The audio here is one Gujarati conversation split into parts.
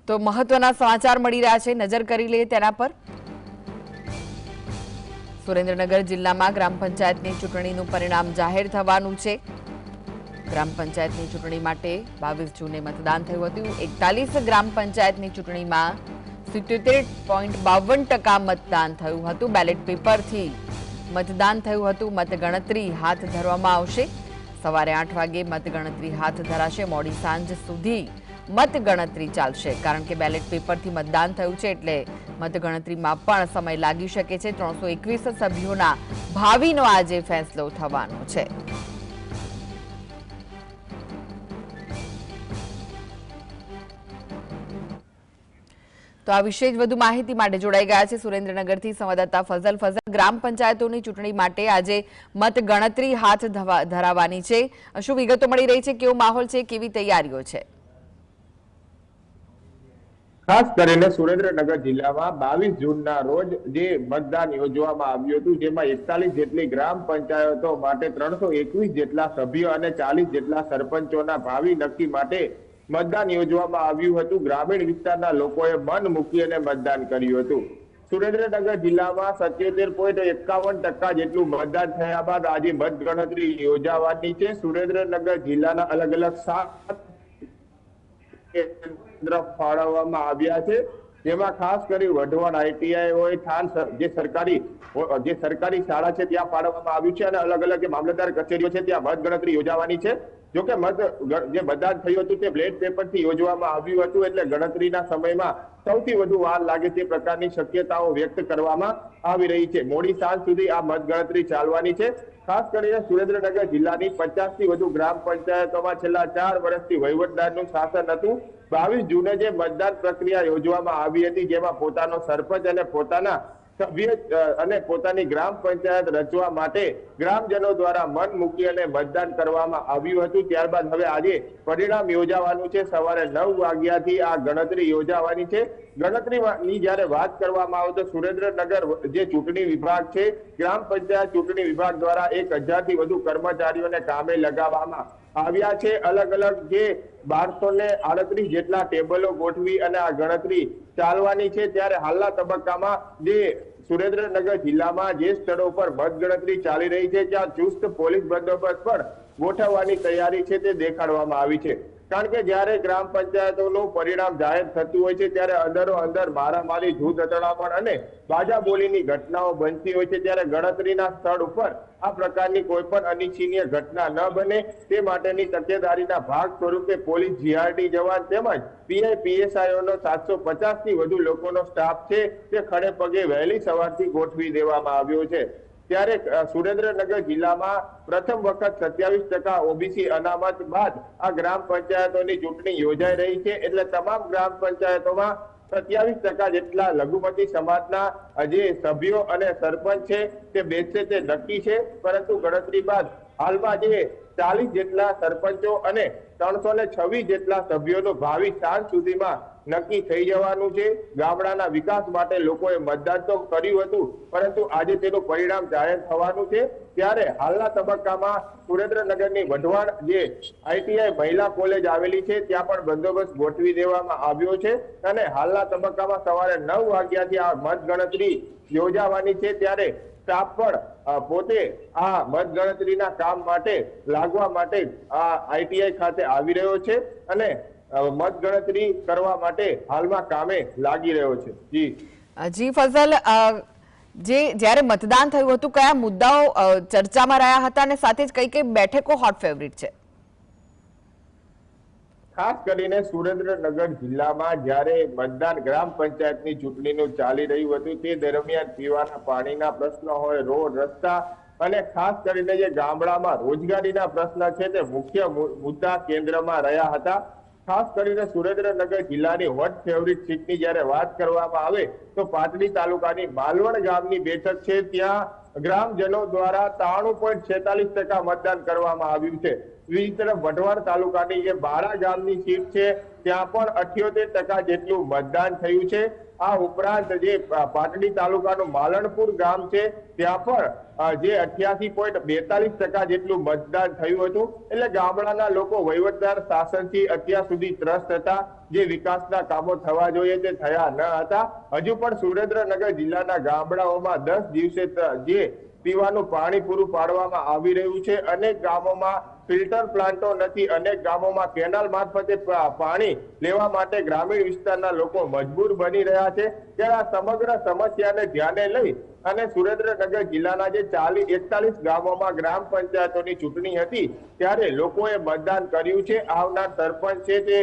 તો મહત્વના સમાચાર મળી રહ્યા છે, નજર કરી લઈએ તેના પર। સુરેન્દ્રનગર જિલ્લામાં ગ્રામ પંચાયતની ચૂંટણીનું પરિણામ જાહેર થવાનું છે। ગ્રામ પંચાયતની ચૂંટણી માટે 22 જૂને મતદાન થયું હતું। 41 ગ્રામ પંચાયતની ચૂંટણીમાં 77.52% મતદાન થયું હતું। બેલેટ પેપરથી મતદાન થયું હતું। મતગણતરી હાથ ધરવામાં આવશે। સવારે 8 વાગે મતગણતરી હાથ ધરાશે। મોડી સાંજ સુધી મતગણતરી ચાલશે, કારણ કે બેલેટ પેપરથી મતદાન થયું છે એટલે મતગણતરીમાં પણ સમય લાગી શકે છે। 321 સભ્યોના ભાવિનો આજે ફેસલો થવાનો છે। તો આ વિશે વધુ માહિતી માટે જોડાઈ ગયા છે સુરેન્દ્રનગરથી સંવાદદાતા ફઝલ। ફઝલ, ગ્રામ પંચાયતોની ચૂંટણી માટે આજે મતગણતરી હાથ ધરાવવાની છે, શું વિગતો મળી રહી છે? કેવો માહોલ છે, કેવી તૈયારીઓ છે? ખાસ કરીને સુરેન્દ્રનગર જિલ્લામાં 22 જૂનના રોજ જે મતદાન યોજવામાં આવ્યું હતું, જેમાં 41 જેટલી ગ્રામ પંચાયતો માટે 321 જેટલા સભ્યો અને 40 જેટલા સરપંચોના ભાવિ નક્કી માટે મતદાન યોજવામાં આવ્યું હતું। ગ્રામીણ વિસ્તારના લોકોએ મન મૂકી અને મતદાન કર્યું હતું। સુરેન્દ્રનગર જિલ્લામાં 77.51% જેટલું મતદાન થયા બાદ આજે મતગણતરી યોજાવાની છે। સુરેન્દ્રનગર જિલ્લાના અલગ અલગ 7 કેન્દ્ર ફાળવવામાં આવ્યા છે, જેમાં ખાસ કરી વઢવાણ આઈટીઆઈ હોય, થાન જે સરકારી શાળા છે ત્યાં ફાળવવામાં આવ્યું છે, અને અલગ અલગ જે મામલતદાર કચેરીઓ છે ત્યાં મતગણતરી યોજાવાની છે। જોકે જે મતદાન થયું હતું તે બેલેટ પેપરથી યોજવામાં આવ્યું હતું, એટલે ગણતરીના સમયમાં સૌથી વધુ વાર લાગે તે પ્રકારની શક્યતાઓ વ્યક્ત કરવામાં આવી રહી છે। મોડી સાંજ સુધી આ મતગણતરી ચાલવાની છે। ખાસ કરીને સુરેન્દ્રનગર જિલ્લાની 50 થી વધુ ગ્રામ પંચાયતોમાં છેલ્લા 4 વર્ષથી વહીવટદારનું શાસન હતું। 22 જૂને જે મતદાન પ્રક્રિયા યોજવામાં આવી હતી, જેમાં પોતાનો સરપંચ અને પોતાના સભ્ય અને પોતાની ગ્રામ પંચાયત રચવા માટે ગ્રામજનો દ્વારા મન મૂકી અને મતદાન કરવામાં આવ્યું હતું। ત્યારબાદ હવે આજે પરિણામ યોજાવાનું છે। સવારે 9 વાગ્યાથી આ ગણતરી યોજાવાની છે। ગણતરીની જ્યારે વાત કરવામાં આવે તો સુરેન્દ્રનગર જે ચૂંટણી વિભાગ છે, ગ્રામ પંચાયત ચૂંટણી વિભાગ દ્વારા 1000 થી વધુ કર્મચારીઓને કામે લગાવવામાં આવ્યા છે। અલગ અલગ જે 1238 જેટલા ટેબલો ગોઠવી અને આ ગણતરી ચાલવાની છે। ત્યારે હાલના તબક્કામાં જે સુરેન્દ્રનગર જિલ્લામાં જે સ્થળો પર મતગણતરી ચાલી રહી છે, ત્યાં ચુસ્ત પોલીસ બંદોબસ્ત પણ ગોઠવવાની તૈયારી છે તે દેખાડવામાં આવી છે। કારણ કે જ્યારે ગ્રામ પંચાયતોનું પરિણામ જાહેર થતું હોય છે, ત્યારે અંદરો અંદર મારામારી, જૂથ અથડામણ અને બાજા બોલીની ઘટનાઓ બનતી હોય છે। ત્યારે ગણતરીના સ્થળ ઉપર આ પ્રકારની કોઈ પણ અનિચ્છનીય ઘટના ન બને તે માટેની તકેદારીના ભાગ સ્વરૂપે પોલીસ, જીઆરડી જવાન તેમજ પીઆઈ, પીએસઆઈઓનો 750 થી વધુ લોકોનો સ્ટાફ છે તે ખડે પગે વહેલી સવારથી ગોઠવી દેવામાં આવ્યો છે। ત્યારે સુરેન્દ્રનગર જિલ્લામાં પ્રથમ વખત 27% ઓબીસી અનામત બાદ આ ગ્રામ પંચાયતોની ચૂંટણી યોજાઈ રહી છે, એટલે તમામ ગ્રામ પંચાયતોમાં 27% જેટલા લઘુમતી સમાજના જે સભ્યો અને સરપંચ છે તે બેસશે તે નક્કી છે। પરંતુ ગણતરી બાદ હાલમાં જે 40 જેટલા સરપંચો અને 326 જેટલા સભ્યોનું ભાવિ સાંજ સુધીમાં નક્કી થઈ જવાનું છે। ગામડાના વિકાસ માટે લોકોએ મતદાન તો કર્યું હતું, પરંતુ આજે તેનું પરિણામ જાહેર થવાનું છે। ત્યારે હાલના તબક્કામાં સુરેન્દ્રનગરની વઢવાણ જે આઈટીઆઈ મહિલા કોલેજ આવેલી છે ત્યાં પણ બંદોબસ્ત ગોઠવી દેવામાં આવ્યો છે, અને હાલના તબક્કામાં સવારે 9 વાગ્યાથી આ મતગણતરી યોજાવાની છે। ત્યારે સ્ટાફ પણ પોતે આ મતગણતરીના કામ માટે લાગવા માટે આ આઈટીઆઈ ખાતે આવી રહ્યો છે અને મતગણતરી કરવા માટે હાલમાં કામે લાગી રહ્યો છે। જી ફઝલ, જ્યારે મતદાન થયું હતું કયા મુદ્દાઓ ચર્ચામાં રહ્યા હતા અને સાથે જ કઈ કઈ બેઠકો હોટ ફેવરિટ છે? ખાસ કરીને સુરેન્દ્રનગર જિલ્લામાં જ્યારે મતદાન ગ્રામ પંચાયતની ચૂંટણીનું ચાલી રહ્યું હતું તે દરમિયાન પીવાના પાણીના પ્રશ્નો હોય, રોડ રસ્તા અને ખાસ કરીને જે ગામડામાં રોજગારીના પ્રશ્ન છે તે મુખ્ય મુદ્દા કેન્દ્રમાં રહ્યા હતા। ખાસ કરીને સુરેન્દ્રનગર જિલ્લાની હોટ ફેવરિટ સીટની જ્યારે વાત કરવામાં આવે તો પાટડી તાલુકાની માલવણ ગામની બેઠક છે, ત્યાં ગ્રામજનો દ્વારા 93.46% મતદાન કરવામાં આવ્યું છે। બીજી તરફ વઢવાણ તાલુકાની જે બારા ગામની સીટ છે ત્યાં પણ 78% જેટલું મતદાન થયું છે। આ ઉપરાંત જે પાટડી તાલુકાનું માલણપુર ગામ છે ત્યાં પણ જે 88.42% જેટલું મતદાન થયું હતું। એટલે ગામડાના લોકો વહીવટદાર શાસનથી અત્યાર સુધી ત્રસ્ત હતા। જે વિકાસના કામો થવા જોઈએ તે થયા ન હતા। હજુ પણ સુરેન્દ્રનગર જિલ્લાના ગામડાઓમાં 10 દિવસે જે પીવાનું પાણી પૂરું પાડવામાં આવી રહ્યું છે। અનેક ગામોમાં ફિલ્ટર પ્લાન્ટો નથી, અનેક ગામોમાં કેનાલ મારફતે પાણી લેવા માટે ગ્રામીણ વિસ્તારના લોકો મજબૂર બની રહ્યા છે। ત્યારે આ સમગ્ર સમસ્યાને ધ્યાને લઈ અને સુરેન્દ્રનગર જિલ્લાના જે 41 ગામોમાં ગ્રામ પંચાયતોની ચૂંટણી હતી ત્યારે લોકોએ મતદાન કર્યું છે। આવનાર સરપંચ છે તે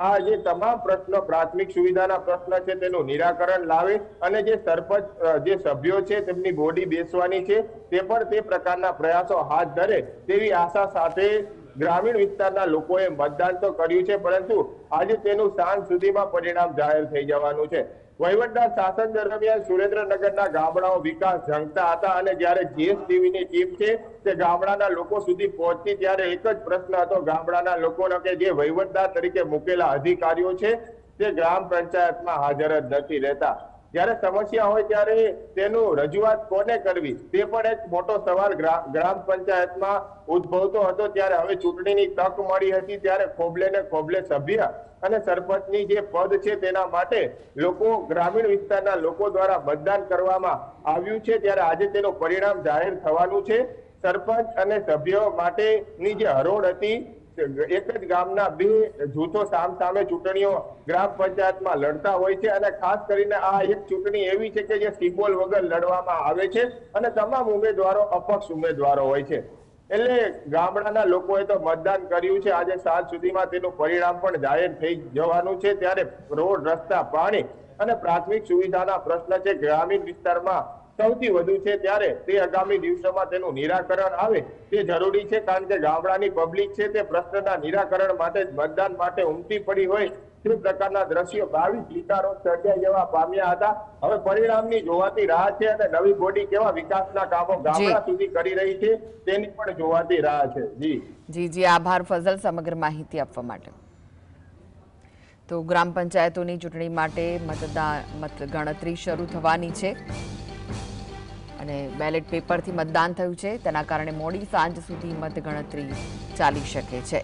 આ જે તમામ પ્રશ્નો પ્રાથમિક સુવિધાના પ્રશ્ન છે તેનું નિરાકરણ લાવે અને જે સરપંચ જે સભ્યો છે તેમની બોડી બેસવાની છે તે પણ તે પ્રકારના પ્રયાસો હાથ ધરે તેવી આશા સાથે ગ્રામીણ વિસ્તારના લોકોએ મતદાન તો કર્યું છે, પરંતુ આજે તેનું સાંજ સુધીમાં પરિણામ જાહેર થઈ જવાનું છે। વહીવટદાર શાસન દરમિયાન સુરેન્દ્રનગરના ગામડાઓ વિકાસ ઝંખતા હતા અને જ્યારે જીએસટીવીની ટીમ છે તે ગામડાના લોકો સુધી પહોંચતી ત્યારે એક જ પ્રશ્ન હતો ગામડાના લોકોનો કે જે વહીવટદાર તરીકે મૂકેલા અધિકારીઓ છે તે ગ્રામ પંચાયતમાં હાજર જ નથી રહેતા। જ્યારે સમસ્યા હોય ત્યારે તેનું રજૂઆત કોને કરવી તે પણ એક મોટો સવાલ ગ્રામ પંચાયતમાં ઉદ્ભવતો હતો। ત્યારે હવે ચૂંટણીની તક મળી હતી ત્યારે ખોબલે ને ખોબલે સભ્ય અને સરપંચની જે પદ છે તેના માટે લોકો ગ્રામીણ વિસ્તારના લોકો દ્વારા મતદાન કરવામાં આવ્યું છે। ત્યારે આજે તેનું પરિણામ જાહેર થવાનું છે। સરપંચ અને સભ્યો માટેની જે હરોળ હતી એક જ ગામના બે જૂથો સામસામે ચૂંટણીઓ ગ્રામ પંચાયતમાં લડતા હોય છે અને ખાસ કરીને આ એક ચૂંટણી એવી છે કે જે સિમ્બોલ વગર લડવામાં આવે છે અને તમામ ઉમેદવારો અપક્ષ ઉમેદવારો હોય છે। એટલે ગામડાના લોકોએ તો મતદાન કર્યું છે। આજે સાંજ સુધીમાં તેનું પરિણામ પણ જાહેર થઈ જવાનું છે। ત્યારે રોડ, રસ્તા, પાણી અને પ્રાથમિક સુવિધાના પ્રશ્ન છે ગ્રામીણ વિસ્તારમાં સૌથી વધુ છે ત્યારે તે આગામી દિવસોમાં તેનું નિરાકરણ આવે તે જરૂરી છે, કારણ કે ગામડાની પબ્લિક છે તે પ્રશ્નના નિરાકરણ માટે મતદાન માટે ઉમટી પડી હોય તે પ્રકારના દ્રશ્યો 22 વિસ્તારો સર્જાઈ જવા પામ્યા હતા। હવે પરિણામની જોવાતી રાહ છે અને નવી બોડી કેવા વિકાસના કામો ગામડા સુધી કરી રહી છે તેની પણ જોવાતી રાહ છે। જી આભાર ફઝલ સમગ્ર માહિતી આપવા માટે। તો ગ્રામ પંચાયતોની ચૂંટણી માટે મતગણતરી શરૂ થવાની છે અને બેલેટ પેપરથી મતદાન થયું છે, તેના કારણે મોડી સાંજ સુધી મતગણતરી ચાલી શકે છે।